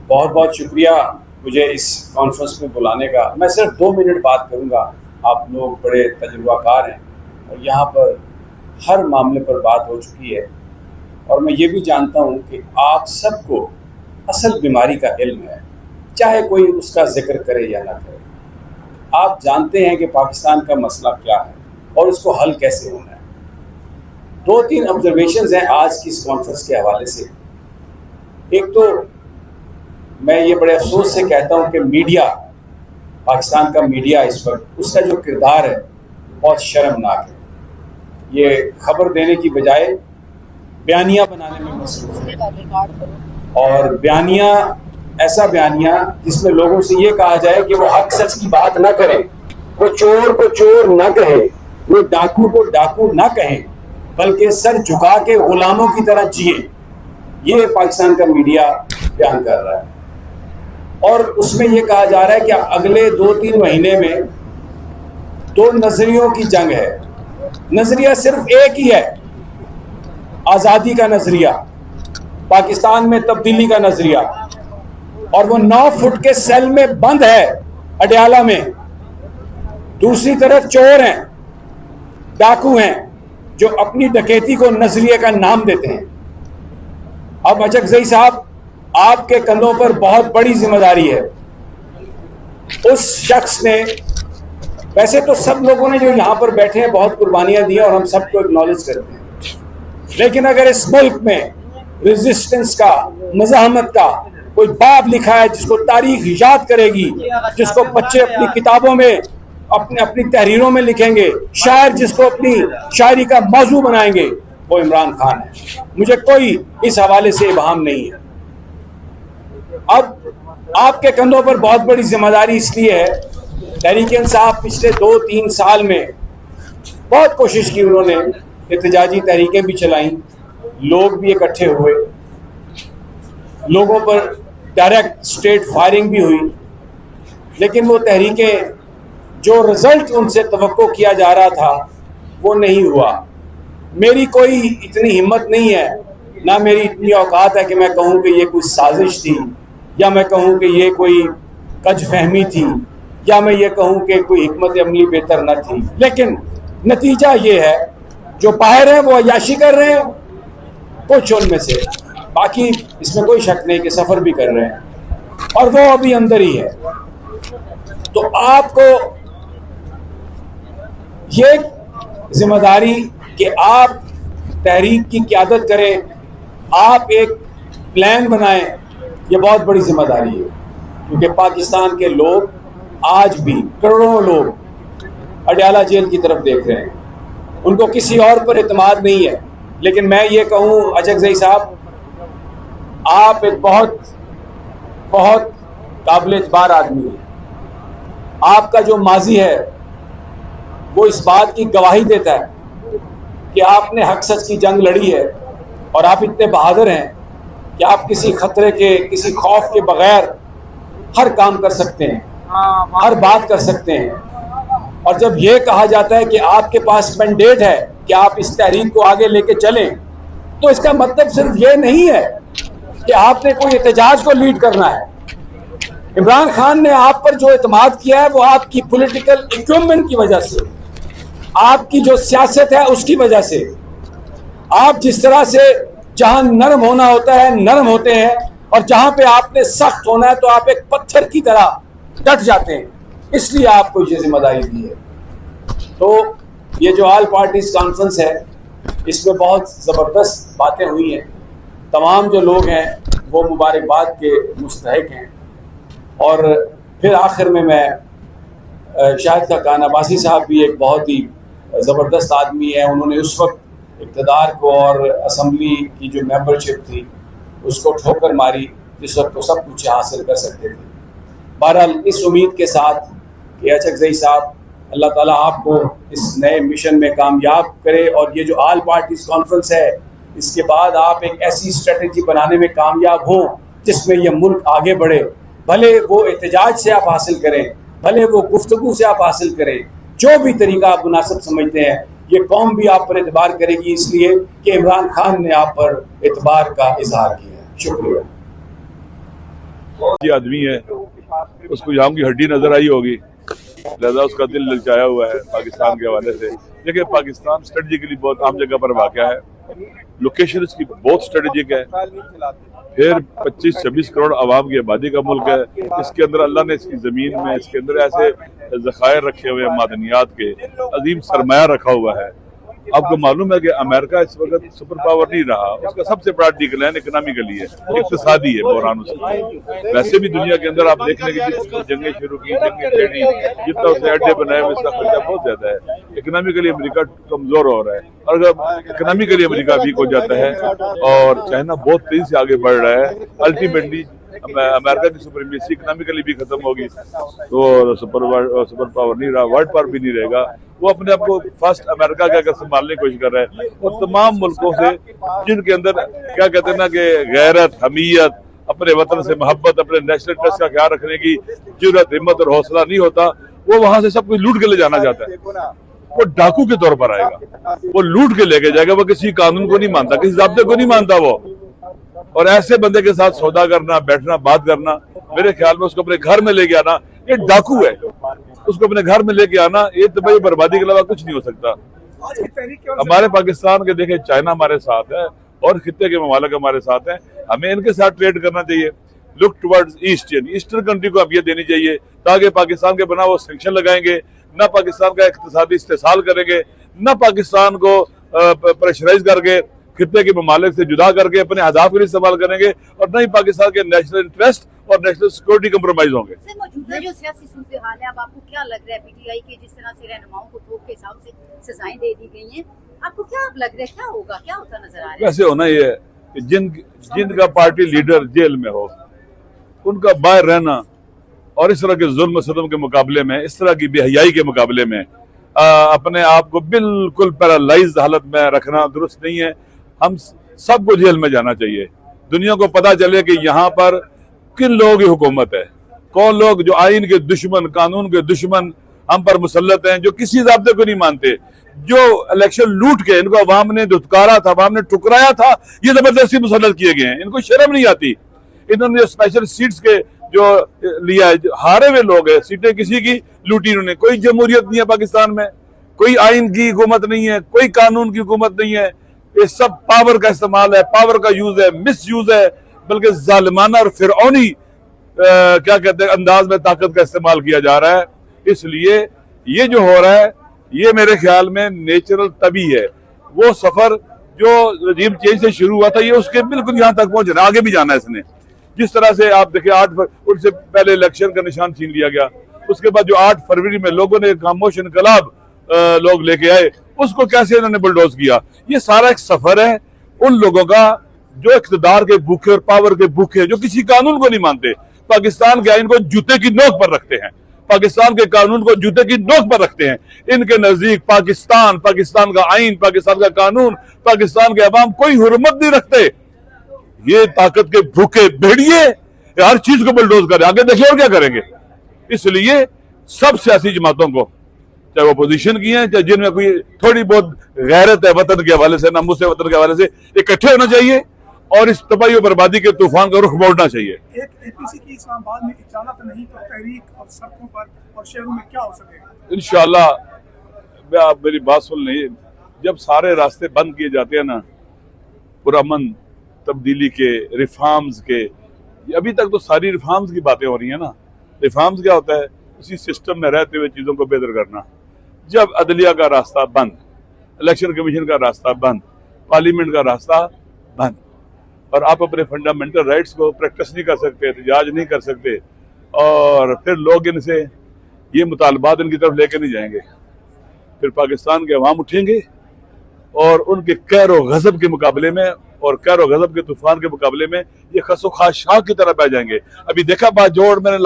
बहुत बहुत शुक्रिया मुझे इस कॉन्फ्रेंस में बुलाने का। मैं सिर्फ 2 मिनट बात करूंगा। आप लोग बड़े तजुर्बाकार हैं और यहाँ पर हर मामले पर बात हो चुकी है और मैं ये भी जानता हूँ कि आप सबको असल बीमारी का इल्म है, चाहे कोई उसका जिक्र करे या ना करे। आप जानते हैं कि पाकिस्तान का मसला क्या है और उसको हल कैसे होना है। 2-3 ऑब्जर्वेशंस हैं आज की इस कॉन्फ्रेंस के हवाले से। एक तो मैं ये बड़े अफसोस से कहता हूँ कि मीडिया, पाकिस्तान का मीडिया इस वक्त उसका जो किरदार है बहुत शर्मनाक है। ये खबर देने की बजाय बयानिया बनाने में मसरूफ है और बयानिया ऐसा बयानिया जिसमें लोगों से ये कहा जाए कि वो हक सच की बात ना करें, वो चोर को चोर ना कहे, वो डाकू को डाकू ना कहें, बल्कि सर झुका के गुलामों की तरह जिए। ये पाकिस्तान का मीडिया बयान कर रहा है और उसमें यह कहा जा रहा है कि अगले 2-3 महीने में 2 नजरियों की जंग है। नजरिया सिर्फ एक ही है, आज़ादी का नजरिया, पाकिस्तान में तब्दीली का नजरिया, और वो 9 फुट के सेल में बंद है अडयाला में। दूसरी तरफ चोर हैं, डाकू हैं जो अपनी डकैती को नजरिए का नाम देते हैं। अब अचकजई साहब, आपके कंधों पर बहुत बड़ी जिम्मेदारी है। उस शख्स ने, वैसे तो सब लोगों ने जो यहां पर बैठे हैं बहुत कुर्बानियां दी हैं और हम सबको एक्नॉलेज करते हैं, लेकिन अगर इस मुल्क में रेजिस्टेंस का, मज़ाहमत का कोई बाब लिखा है जिसको तारीख याद करेगी, जिसको बच्चे अपनी किताबों में, अपनी तहरीरों में लिखेंगे, शायर जिसको अपनी शायरी का मौजू बनाएंगे, वो इमरान खान है। मुझे कोई इस हवाले से इबाहम नहीं है। अब आपके कंधों पर बहुत बड़ी जिम्मेदारी इसलिए है, तहरीक इंसाफ पिछले 2-3 साल में बहुत कोशिश की, उन्होंने एहतजाजी तहरीकें भी चलाई, लोग भी इकट्ठे हुए, लोगों पर डायरेक्ट स्ट्रेट फायरिंग भी हुई, लेकिन वो तहरीकें, जो रिजल्ट उनसे तवक्को किया जा रहा था वो नहीं हुआ। मेरी कोई इतनी हिम्मत नहीं है, ना मेरी इतनी औकात है कि मैं कहूँ कि ये कोई साजिश थी, या मैं कहूँ कि ये कोई कज फहमी थी, या मैं ये कहूँ कि कोई हिकमत अमली बेहतर न थी। लेकिन नतीजा ये है, जो बाहर हैं वो अय्याशी कर रहे हैं, कुछ उनमें से, बाकी इसमें कोई शक नहीं कि सफ़र भी कर रहे हैं, और वो अभी अंदर ही है। तो आपको ये जिम्मेदारी कि आप तहरीक की क़यादत करें, आप एक प्लान बनाएं, ये बहुत बड़ी जिम्मेदारी है, क्योंकि पाकिस्तान के लोग आज भी करोड़ों लोग अडयाला जेल की तरफ देख रहे हैं। उनको किसी और पर एतमाद नहीं है। लेकिन मैं ये कहूँ अचकजई साहब, आप एक बहुत बहुत काबिल एतबार आदमी हैं। आपका जो माजी है वो इस बात की गवाही देता है कि आपने हक सच की जंग लड़ी है, और आप इतने बहादुर हैं कि आप किसी खतरे के, किसी खौफ के बगैर हर काम कर सकते हैं, हर बात कर सकते हैं। और जब ये कहा जाता है कि आपके पास मैंडेट है कि आप इस तहरीक को आगे लेके चलें, तो इसका मतलब सिर्फ ये नहीं है कि आपने कोई एहतजाज को लीड करना है। इमरान खान ने आप पर जो एतमाद किया है वो आपकी पॉलिटिकल इक्विपमेंट की वजह से, आपकी जो सियासत है उसकी वजह से। आप जिस तरह से जहां नरम होना होता है नरम होते हैं, और जहां पे आपने सख्त होना है तो आप एक पत्थर की तरह डट जाते हैं, इसलिए आपको ये जिम्मेदारी दी है। तो ये जो ऑल पार्टीज कॉन्फ्रेंस है, इसमें बहुत ज़बरदस्त बातें हुई हैं। तमाम जो लोग हैं वो मुबारकबाद के मुस्तहिक हैं। और फिर आखिर में मैं शाहिद खान अब्बासी साहब भी एक बहुत ही ज़बरदस्त आदमी है। उन्होंने उस वक्त इक़्तिदार को और असम्बली की जो मेंबरशिप थी उसको ठोकर मारी जिस वक्त वो सब कुछ हासिल कर सकते थे। बहरहाल इस उम्मीद के साथ कि अचकजई साहब, अल्लाह ताला आपको इस नए मिशन में कामयाब करे, और ये जो ऑल पार्टीज कॉन्फ्रेंस है इसके बाद आप एक ऐसी स्ट्रेटजी बनाने में कामयाब हों जिसमें यह मुल्क आगे बढ़े। भले वो एहतजाज से आप हासिल करें, भले वो गुफ्तगू से आप हासिल करें, जो भी तरीका आप मुनासिब समझते हैं, ये कौम भी आप पर एतबार करेगी, इसलिए कि इमरान खान ने आप पर एतबार का इजहार किया है। शुक्रिया। ये आदमी है, उसको यहाँ की हड्डी नजर आई होगी, लिहाजा उसका दिल ललचाया हुआ है पाकिस्तान के हवाले से। देखिए, पाकिस्तान स्ट्रेटेजिकली बहुत आम जगह पर वाक़या है, लोकेशन इसकी बहुत स्ट्रेटेजिक है, फिर 25-26 करोड़ आवाम की आबादी का मुल्क है। इसके अंदर अल्लाह ने इसकी ज़मीन में इसके अंदर ऐसे ज़खायर रखे हुए हैं, मादनियात के अजीम सरमाया रखा हुआ है। आपको मालूम है कि अमेरिका इस वक्त सुपर पावर नहीं रहा, उसका सबसे बड़ा डिक्लाइन इकोनॉमिकली है, इक्तिसादी है बहरान उसका। वैसे भी दुनिया के अंदर आप देख लें कि जंगें शुरू की, जंगें छेड़ी, जितना उसने अड्डे बनाए हुए इसका खर्चा बहुत ज्यादा है। इकोनॉमिकली अमेरिका कमजोर हो रहा है, और अगर इकोनॉमिकली अमेरिका वीक हो जाता है और चाइना बहुत तेजी से आगे बढ़ रहा है, अल्टीमेटली अमेरिका की सुप्रीमेसी इकोनॉमिकली भी खत्म होगी, तो सुपर पावर नहीं रहा, वर्ल्ड पावर भी नहीं रहेगा। वो अपने आप को फर्स्ट अमेरिका के अगर संभालने की कोशिश कर रहा है, और तमाम मुल्कों से जिनके अंदर क्या कहते हैं ना कि गैरत, हमीयत, अपने वतन से मोहब्बत, अपने नेशनल इंटरेस्ट का ख्याल रखने की जुर्रत, हिम्मत और हौसला नहीं होता, वो वहां से सब कुछ लूट के ले जाना चाहता है। वो डाकू के तौर पर आएगा, वो लूट के लेके जाएगा, वो किसी कानून को नहीं मानता, किसी ज़ाब्ते को नहीं मानता वो। और ऐसे बंदे के साथ सौदा करना, बैठना, बात करना, मेरे ख्याल में उसको अपने घर में लेके आना, ये डाकू है। उसको अपने घर में लेके आना, ये तबाही बर्बादी के अलावा कुछ नहीं हो सकता। हमारे पाकिस्तान के देखे, चाइना हमारे साथ है और खित्ते के ममालिक हमारे साथ हैं, हमें इनके साथ ट्रेड करना चाहिए। Look towards east, eastern country को अब ये देनी चाहिए, ताकि पाकिस्तान के बना वो सेंक्शन लगाएंगे, न पाकिस्तान का इक्तिसादी इस्तेसाल करेंगे, न पाकिस्तान को प्रेशराइज करके खित्ते के ममालिक से जुदा करके अपने अहदाफ के लिए इस्तेमाल करेंगे, और न ही पाकिस्तान के नेशनल इंटरेस्ट और नेशनल सिक्योरिटी कम्प्रोमाइज होंगे। मौजूदा जो सियासी सूरत हाल है, अब आपको क्या लग रहा है पीटीआई के जिस तरह से रहनुमाओं को थोक के हिसाब से सजाएं दे दी गई हैं, आपको क्या लग रहा है, क्या होगा, क्या होता नजर आ रहा है? वैसे होना ये है कि जिनका पार्टी लीडर जेल में हो, उनका बाहर रहना और इस तरह के जुल्म सदम के मुकाबले में, इस तरह की बेहयाई के मुकाबले में अपने आप को बिल्कुल पैरालाइज्ड हालत में रखना दुरुस्त नहीं है। हम सबको जेल में जाना चाहिए, दुनिया को पता चले कि यहाँ पर किन लोगों की हुकूमत है, कौन लोग जो आइन के दुश्मन, कानून के दुश्मन हम पर मुसल्लत हैं, जो किसी ज़ाब्ते को नहीं मानते, जो इलेक्शन लूट के इनको अवाम ने धुतकारा था, अवाम ने ठुकराया था, ये जबरदस्ती मुसल्लत किए गए हैं। इनको शर्म नहीं आती। इन्होंने जो स्पेशल सीट्स के जो लिया है, हारे हुए लोग हैं, सीटें किसी की लूटी इन्होंने। कोई जमहूरियत नहीं है पाकिस्तान में, कोई आइन की हुकूमत नहीं है, कोई कानून की हुकूमत नहीं है। ये सब पावर का इस्तेमाल है, पावर का यूज है, मिस यूज है, बल्कि जालिमाना और फिरौनी क्या कहते हैं अंदाज में ताकत का इस्तेमाल किया जा रहा है। इसलिए ये जो हो रहा है, ये मेरे ख्याल में नेचुरल तभी है। वो सफर जो रजीम चेंज से शुरू हुआ था, ये उसके बिल्कुल यहाँ तक पहुंच रहा है, आगे भी जाना है इसने। जिस तरह से आप देखिए 8 उनसे पहले इलेक्शन का निशान छीन लिया गया, उसके बाद जो 8 फरवरी में लोगों ने खामोश इनकलाब लोग लेके आए, उसको कैसे इन्होंने बुलडोज किया। ये सारा एक सफर है उन लोगों का जो इख्तिदार के भूखे और पावर के भूखे, जो किसी कानून को नहीं मानते, पाकिस्तान के आइन को जूते की नोक पर रखते हैं, पाकिस्तान के कानून को जूते की नोक पर रखते हैं। इनके नजदीक पाकिस्तान, पाकिस्तान का आइन, पाकिस्तान का कानून, पाकिस्तान के अवाम कोई हुर्मत नहीं रखते। ये ताकत के भूखे भेड़िए हर चीज को बुलडोज करें, आगे देखिए और क्या करेंगे। इसलिए सब सियासी जमातों को, चाहे वो अपोजिशन की हैं, चाहे जिनमें कोई थोड़ी बहुत गैरत है वतन के हवाले से, नामुस है वतन के हवाले से, इकट्ठे होना चाहिए और इस तबाही और बर्बादी के तूफान का रुख मोड़ना चाहिए। एक एपीसी की इस्लामाबाद में इजाजत नहीं तो तहरीक और सड़कों पर और शहरों में क्या हो सकेगा? इंशाअल्लाह। आप मेरी बात सुन लें, जब सारे रास्ते बंद किए जाते हैं ना, पुरअमन तब्दीली के, रिफॉर्म्स के, अभी तक तो सारी रिफॉर्म्स की बातें हो रही है ना। रिफॉर्म्स क्या होता है? उसी सिस्टम में रहते हुए चीजों को बेहतर करना। जब अदलिया का रास्ता बंद, इलेक्शन कमीशन का रास्ता बंद, पार्लियामेंट का रास्ता बंद, और आप अपने फंडामेंटल राइट्स को प्रैक्टिस नहीं कर सकते, एहतजाज नहीं कर सकते, और फिर लोग इनसे ये मुतालबात इनकी तरफ लेके नहीं जाएंगे, फिर पाकिस्तान के अवाम उठेंगे और उनके कहर और गजब के मुकाबले में और कहर और गजब के तूफान के मुकाबले में ये खसो खाशाक की तरह बह जाएंगे। अभी देखा बात जोड़ मैंने